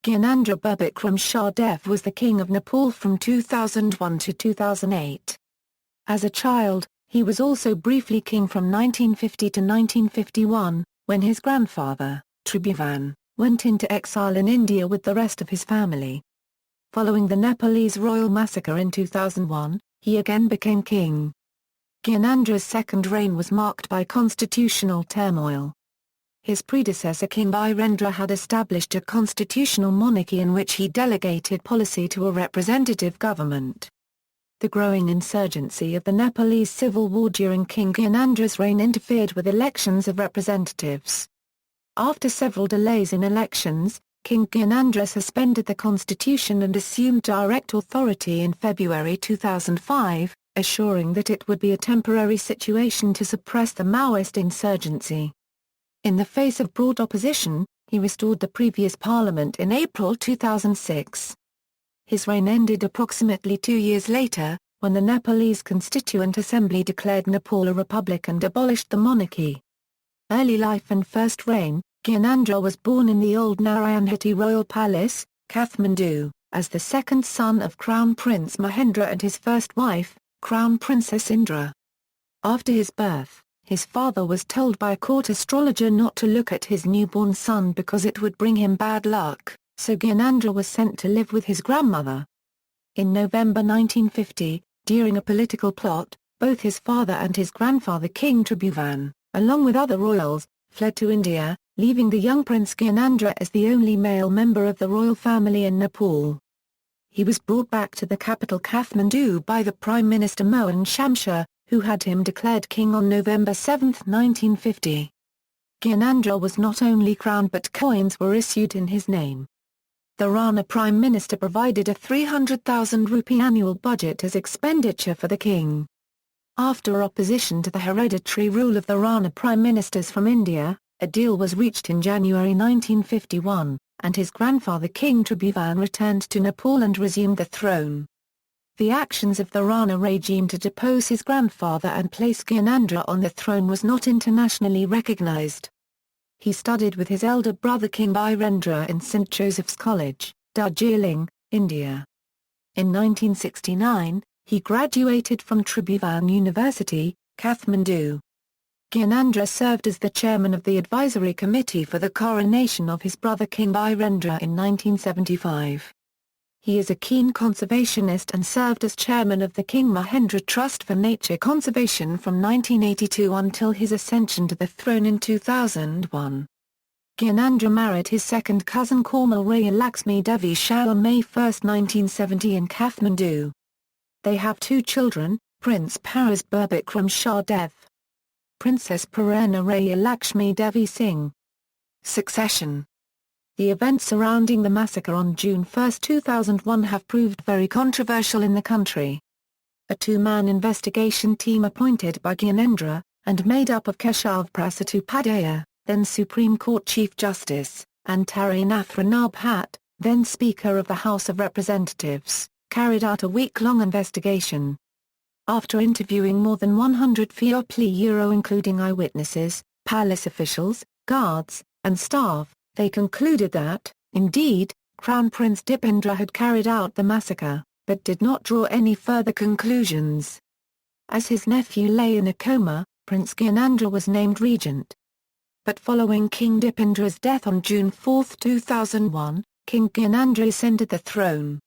Gyanendra Bikram Shah Dev was the King of Nepal from 2001 to 2008. As a child, he was also briefly king from 1950 to 1951, when his grandfather, Tribhuvan, went into exile in India with the rest of his family. Following the Nepalese royal massacre in 2001, he again became king. Gyanendra's second reign was marked by constitutional turmoil. His predecessor King Birendra had established a constitutional monarchy in which he delegated policy to a representative government. The growing insurgency of the Nepalese Civil War during King Gyanendra's reign interfered with elections of representatives. After several delays in elections, King Gyanendra suspended the constitution and assumed direct authority in February 2005, assuring that it would be a temporary situation to suppress the Maoist insurgency. In the face of broad opposition, he restored the previous parliament in April 2006. His reign ended approximately 2 years later, when the Nepalese Constituent Assembly declared Nepal a republic and abolished the monarchy. Early life and first reign: Gyanendra was born in the old Narayanhiti Royal Palace, Kathmandu, as the second son of Crown Prince Mahendra and his first wife, Crown Princess Indra. After his birth, his father was told by a court astrologer not to look at his newborn son because it would bring him bad luck, so Gyanendra was sent to live with his grandmother. In November 1950, during a political plot, both his father and his grandfather King Tribhuvan, along with other royals, fled to India, leaving the young Prince Gyanendra as the only male member of the royal family in Nepal. He was brought back to the capital Kathmandu by the Prime Minister Mohan Shamsher, who had him declared king on November 7, 1950. Gyanendra was not only crowned but coins were issued in his name. The Rana Prime Minister provided a 300,000 rupee annual budget as expenditure for the king. After opposition to the hereditary rule of the Rana Prime Ministers from India, a deal was reached in January 1951, and his grandfather King Tribhuvan returned to Nepal and resumed the throne. The actions of the Rana regime to depose his grandfather and place Gyanendra on the throne was not internationally recognized. He studied with his elder brother King Birendra in St. Joseph's College, Darjeeling, India. In 1969, he graduated from Tribhuvan University, Kathmandu. Gyanendra served as the chairman of the advisory committee for the coronation of his brother King Birendra in 1975. He is a keen conservationist and served as chairman of the King Mahendra Trust for Nature Conservation from 1982 until his ascension to the throne in 2001. Gyanendra married his second cousin Kormal Raya Lakshmi Devi Shah on May 1, 1970 in Kathmandu. They have 2 children, Prince Paras Bikram Shah Dev, Princess Purna Raya Lakshmi Devi Singh. Succession. The events surrounding the massacre on June 1, 2001 have proved very controversial in the country. A 2-man investigation team appointed by Gyanendra, and made up of Keshav Prasad Upadhyaya, then Supreme Court Chief Justice, and Tarinath Ranabhat, then Speaker of the House of Representatives, carried out a week-long investigation. After interviewing more than 100 people including eyewitnesses, palace officials, guards, and staff, they concluded that, indeed, Crown Prince Birendra had carried out the massacre, but did not draw any further conclusions. As his nephew lay in a coma, Prince Gyanendra was named regent. But following King Birendra's death on June 4, 2001, King Gyanendra ascended the throne.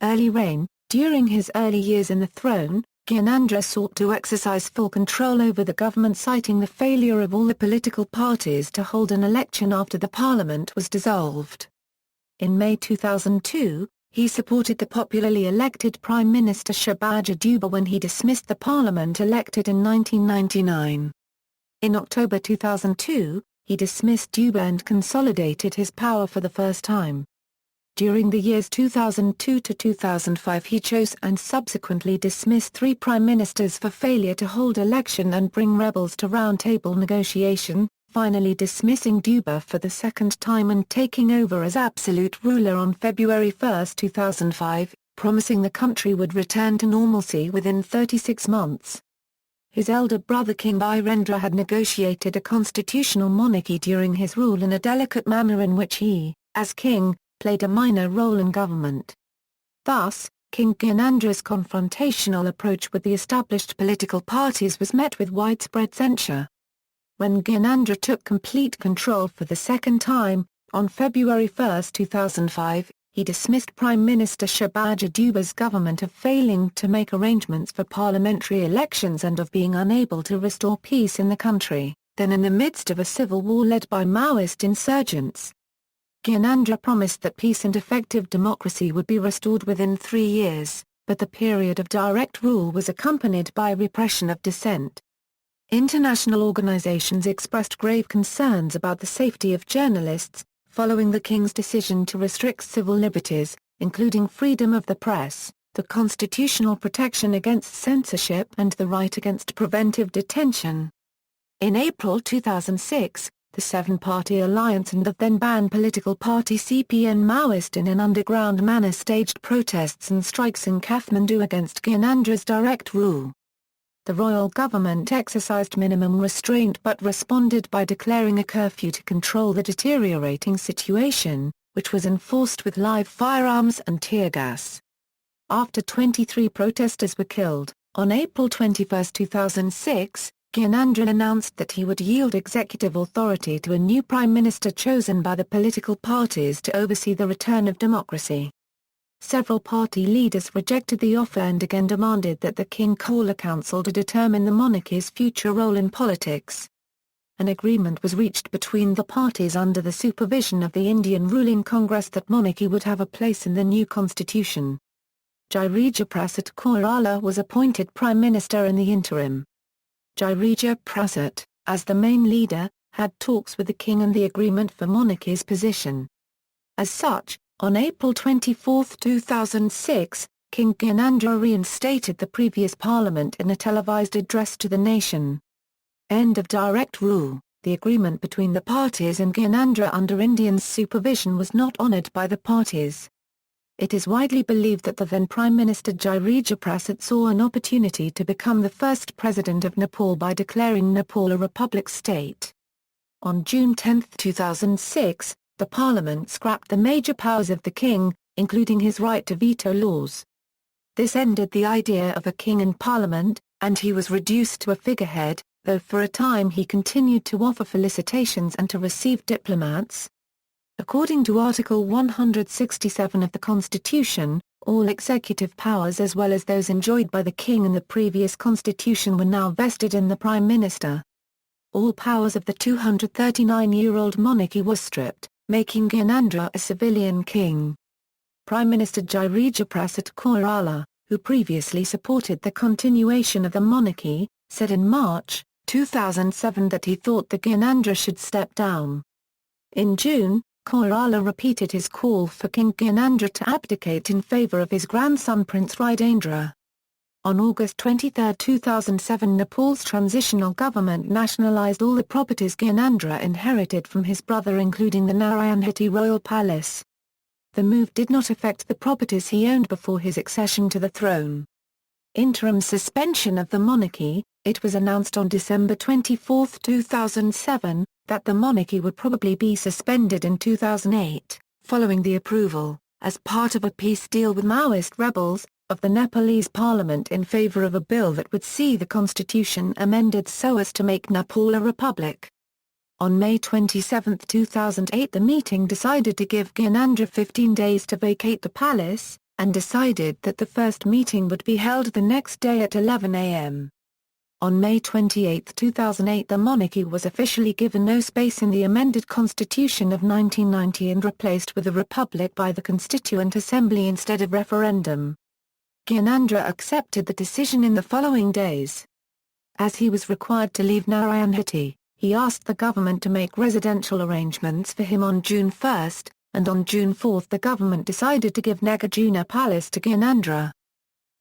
Early reign. During his early years in the throne, Gyanendra sought to exercise full control over the government, citing the failure of all the political parties to hold an election after the parliament was dissolved. In May 2002, he supported the popularly elected Prime Minister Subhaja Dubey when he dismissed the parliament elected in 1999. In October 2002, he dismissed Dubey and consolidated his power for the first time. During the years 2002 to 2005 he chose and subsequently dismissed 3 prime ministers for failure to hold election and bring rebels to round-table negotiation, finally dismissing Dubey for the second time and taking over as absolute ruler on February 1, 2005, promising the country would return to normalcy within 36 months. His elder brother King Birendra had negotiated a constitutional monarchy during his rule in a delicate manner in which he, as king, played a minor role in government. Thus, King Gyanendra's confrontational approach with the established political parties was met with widespread censure. When Gyanendra took complete control for the second time, on February 1, 2005, he dismissed Prime Minister Subhaja Dube's government of failing to make arrangements for parliamentary elections and of being unable to restore peace in the country, then in the midst of a civil war led by Maoist insurgents. Gyanendra promised that peace and effective democracy would be restored within 3 years, but the period of direct rule was accompanied by repression of dissent. International organizations expressed grave concerns about the safety of journalists, following the king's decision to restrict civil liberties, including freedom of the press, the constitutional protection against censorship and the right against preventive detention. In April 2006, the Seven-Party Alliance and the then-banned political party CPN Maoist in an underground manner staged protests and strikes in Kathmandu against Gyanendra's direct rule. The royal government exercised minimum restraint but responded by declaring a curfew to control the deteriorating situation, which was enforced with live firearms and tear gas. After 23 protesters were killed, on April 21, 2006, Gyanendra announced that he would yield executive authority to a new prime minister chosen by the political parties to oversee the return of democracy. Several party leaders rejected the offer and again demanded that the king call a council to determine the monarchy's future role in politics. An agreement was reached between the parties under the supervision of the Indian ruling Congress that monarchy would have a place in the new constitution. Girija Prasad Koirala was appointed prime minister in the interim. Girija Prasad, as the main leader, had talks with the king and the agreement for monarchy's position. As such, on April 24, 2006, King Gyanendra reinstated the previous parliament in a televised address to the nation. End of direct rule. The agreement between the parties and Gyanendra under India's supervision was not honoured by the parties. It is widely believed that the then Prime Minister Girija Prasad saw an opportunity to become the first president of Nepal by declaring Nepal a republic state. On June 10, 2006, the parliament scrapped the major powers of the king, including his right to veto laws. This ended the idea of a king in parliament, and he was reduced to a figurehead, though for a time he continued to offer felicitations and to receive diplomats. According to Article 167 of the Constitution, all executive powers as well as those enjoyed by the king in the previous constitution were now vested in the prime minister. All powers of the 239-year-old monarchy were stripped, making Gyanendra a civilian king. Prime Minister Girija Prasad Koirala, who previously supported the continuation of the monarchy, said in March 2007 that he thought that Gyanendra should step down. In June, Koirala repeated his call for King Gyanendra to abdicate in favour of his grandson Prince Rajendra. On August 23, 2007, Nepal's transitional government nationalised all the properties Gyanendra inherited from his brother, including the Narayanhiti royal palace. The move did not affect the properties he owned before his accession to the throne. Interim suspension of the monarchy. It was announced on December 24, 2007, that the monarchy would probably be suspended in 2008, following the approval, as part of a peace deal with Maoist rebels, of the Nepalese parliament in favour of a bill that would see the constitution amended so as to make Nepal a republic. On May 27, 2008, the meeting decided to give Gyanendra 15 days to vacate the palace, and decided that the first meeting would be held the next day at 11 a.m. On May 28, 2008, the monarchy was officially given no space in the amended Constitution of 1990 and replaced with a republic by the Constituent Assembly instead of referendum. Gyanendra accepted the decision in the following days. As he was required to leave Narayanhiti, he asked the government to make residential arrangements for him on June 1, and on June 4 the government decided to give Nagarjuna Palace to Gyanendra.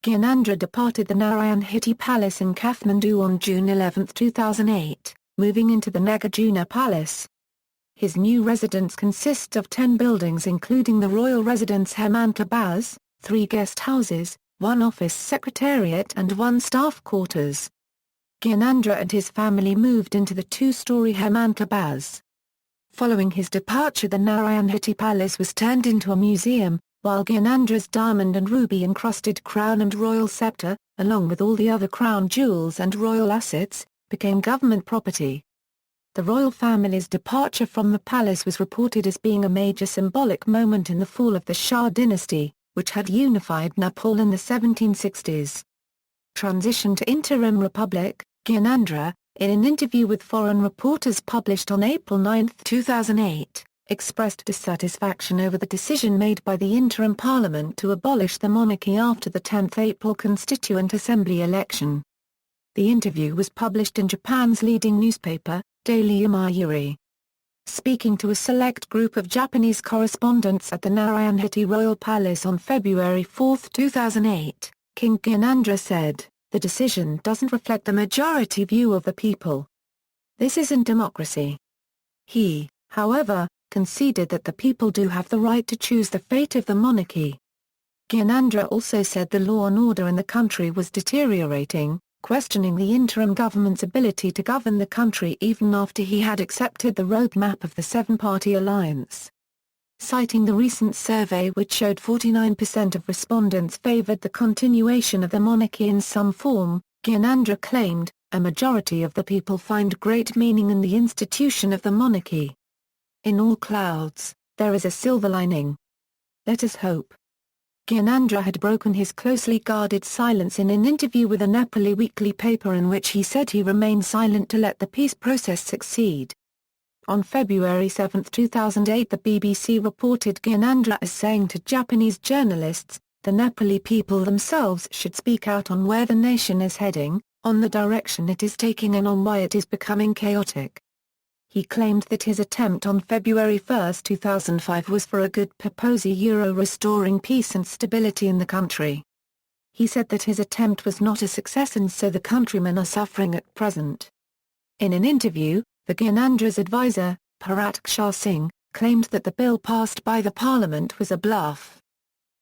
Gyanendra departed the Narayanhiti Palace in Kathmandu on June 11, 2008, moving into the Nagarjuna Palace. His new residence consists of 10 buildings including the royal residence Hemantla Baz, 3 guest houses, 1 office secretariat and 1 staff quarters. Gyanendra and his family moved into the 2-story Hemantla Baz. Following his departure, the Narayanhiti Palace was turned into a museum, while Gyanendra's diamond and ruby-encrusted crown and royal scepter, along with all the other crown jewels and royal assets, became government property. The royal family's departure from the palace was reported as being a major symbolic moment in the fall of the Shah dynasty, which had unified Nepal in the 1760s. Transition to interim republic. Gyanendra, in an interview with foreign reporters published on April 9, 2008, expressed dissatisfaction over the decision made by the interim parliament to abolish the monarchy after the 10th April Constituent Assembly election. The interview was published in Japan's leading newspaper, Daily Yomiuri. Speaking to a select group of Japanese correspondents at the Narayanhiti Royal Palace on February 4, 2008, King Gyanendra said, "The decision doesn't reflect the majority view of the people. This isn't democracy." He, however, conceded that the people do have the right to choose the fate of the monarchy. Gyanendra also said the law and order in the country was deteriorating, questioning the interim government's ability to govern the country even after he had accepted the roadmap of the seven-party alliance. Citing the recent survey which showed 49% of respondents favored the continuation of the monarchy in some form, Gyanendra claimed, "A majority of the people find great meaning in the institution of the monarchy. In all clouds, there is a silver lining. Let us hope." Gyanendra had broken his closely guarded silence in an interview with a Nepali weekly paper in which he said he remained silent to let the peace process succeed. On February 7, 2008, the BBC reported Gyanendra as saying to Japanese journalists, "The Nepali people themselves should speak out on where the nation is heading, on the direction it is taking and on why it is becoming chaotic." He claimed that his attempt on February 1, 2005 was for a good purpose, restoring peace and stability in the country. He said that his attempt was not a success and so the countrymen are suffering at present. In an interview, the Gyanendra's advisor, Parat Shah Singh, claimed that the bill passed by the parliament was a bluff.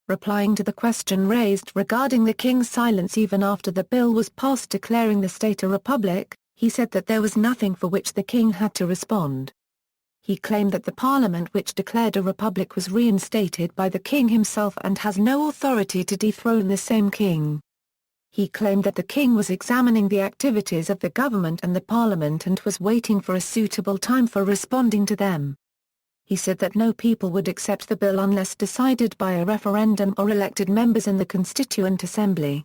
Replying to the question raised regarding the king's silence even after the bill was passed declaring the state a republic, he said that there was nothing for which the king had to respond. He claimed that the parliament which declared a republic was reinstated by the king himself and has no authority to dethrone the same king. He claimed that the king was examining the activities of the government and the parliament and was waiting for a suitable time for responding to them. He said that no people would accept the bill unless decided by a referendum or elected members in the Constituent Assembly.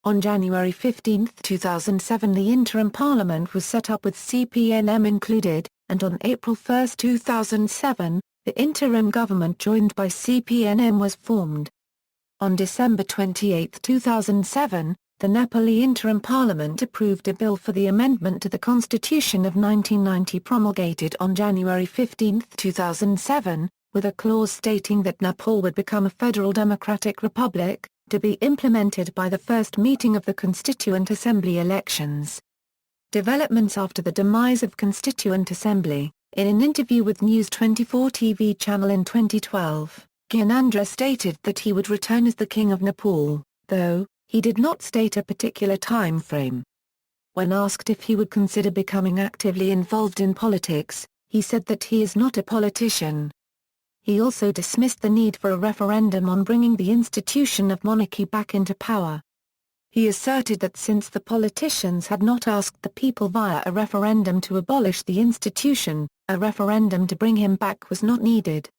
On January 15, 2007 the interim parliament was set up with CPNM included, and on April 1, 2007, the interim government joined by CPNM was formed. On December 28, 2007, the Nepali interim parliament approved a bill for the amendment to the Constitution of 1990 promulgated on January 15, 2007, with a clause stating that Nepal would become a federal democratic republic, to be implemented by the first meeting of the Constituent Assembly elections. Developments after the demise of Constituent Assembly. In an interview with News 24 TV channel in 2012, Gyanendra stated that he would return as the King of Nepal, though, he did not state a particular time frame. When asked if he would consider becoming actively involved in politics, he said that he is not a politician. He also dismissed the need for a referendum on bringing the institution of monarchy back into power. He asserted that since the politicians had not asked the people via a referendum to abolish the institution, a referendum to bring him back was not needed.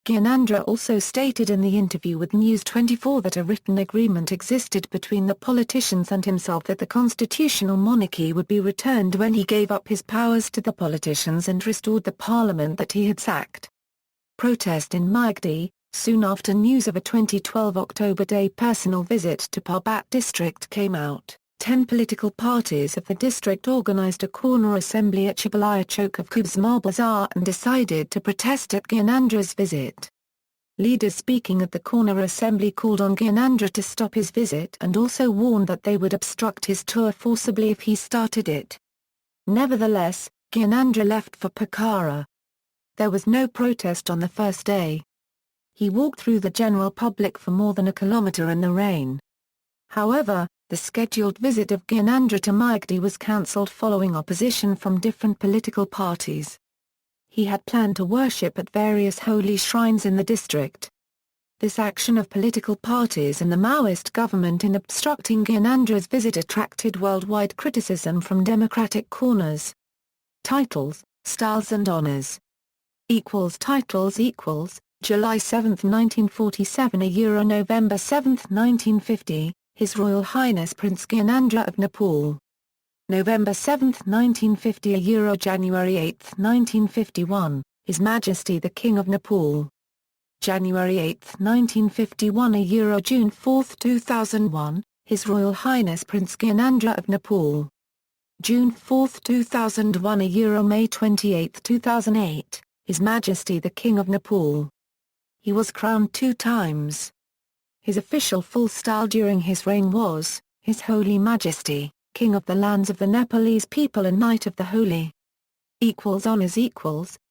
Gyanendra also stated in the interview with News 24 that a written agreement existed between the politicians and himself that the constitutional monarchy would be returned when he gave up his powers to the politicians and restored the parliament that he had sacked. Protest in Maigdi. Soon after news of a 2012 October Day personal visit to Parbat district came out, 10 political parties of the district organized a corner assembly at Shibalaya Chowk of Kubzma Bazaar and decided to protest at Gyanendra's visit. Leaders speaking at the corner assembly called on Gyanendra to stop his visit and also warned that they would obstruct his tour forcibly if he started it. Nevertheless, Gyanendra left for Pokhara. There was no protest on the first day. He walked through the general public for more than a kilometer in the rain. However, the scheduled visit of Gyanendra to Maigdi was cancelled following opposition from different political parties. he had planned to worship at various holy shrines in the district. This action of political parties and the Maoist government in obstructing Gyanendra's visit attracted worldwide criticism from democratic corners. Titles, styles and honors. Titles July 7, 1947 November 7, 1950, His Royal Highness Prince Gyanendra of Nepal. November 7, 1950 January 8, 1951, His Majesty the King of Nepal. January 8, 1951 June 4, 2001, His Royal Highness Prince Gyanendra of Nepal. June 4, 2001 May 28, 2008, His Majesty the King of Nepal. He was crowned 2 times. His official full style during his reign was, His Holy Majesty, King of the Lands of the Nepalese People and Knight of the Holy. Honours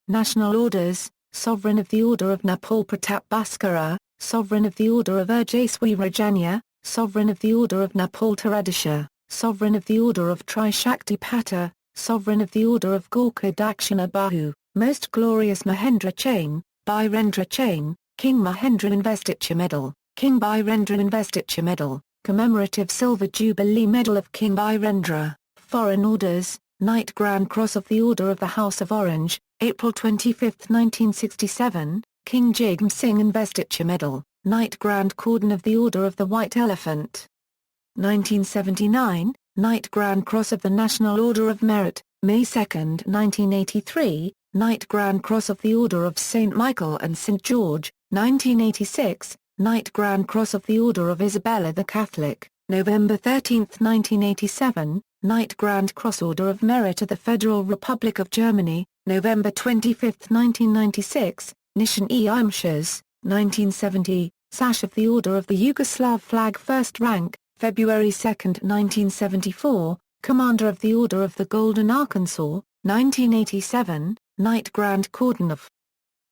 National Orders, Sovereign of the Order of Nepal Pratap Bhaskara, Sovereign of the Order of Urjaswi Rajanya, Sovereign of the Order of Nepal Taradisha, Sovereign of the Order of Tri-Shakti Pata, Sovereign of the Order of Gorkha Dakshina Bahu, Most Glorious Mahendra Chain, Birendra Chain, King Mahendra Investiture Medal, King Birendra Investiture Medal, Commemorative Silver Jubilee Medal of King Birendra, Foreign Orders, Knight Grand Cross of the Order of the House of Orange, April 25, 1967, King Jigme Singh Investiture Medal, Knight Grand Cordon of the Order of the White Elephant. 1979, Knight Grand Cross of the National Order of Merit, May 2, 1983, Knight Grand Cross of the Order of St. Michael and St. George, 1986, Knight Grand Cross of the Order of Isabella the Catholic, November 13, 1987, Knight Grand Cross Order of Merit of the Federal Republic of Germany, November 25, 1996, Nishan-e-Imshas, 1970, Sash of the Order of the Yugoslav Flag First Rank, February 2, 1974, Commander of the Order of the Golden Arkansas, 1987, Knight Grand Cordon of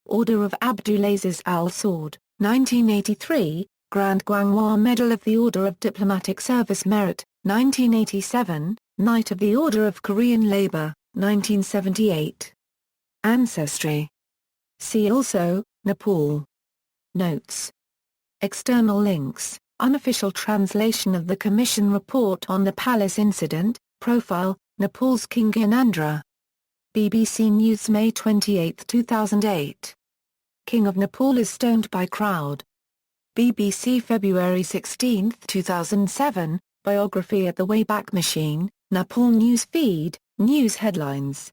Order of Abdulaziz Al Saud, 1983, Grand Guanghua Medal of the Order of Diplomatic Service Merit, 1987, Knight of the Order of Korean Labor, 1978. Ancestry. See also, Nepal. Notes. External links, unofficial translation of the Commission Report on the Palace Incident, Profile, Nepal's King Gyanendra. BBC News May 28, 2008. King of Nepal is stoned by crowd. BBC February 16, 2007, Biography at the Wayback Machine, Nepal News Feed, News Headlines.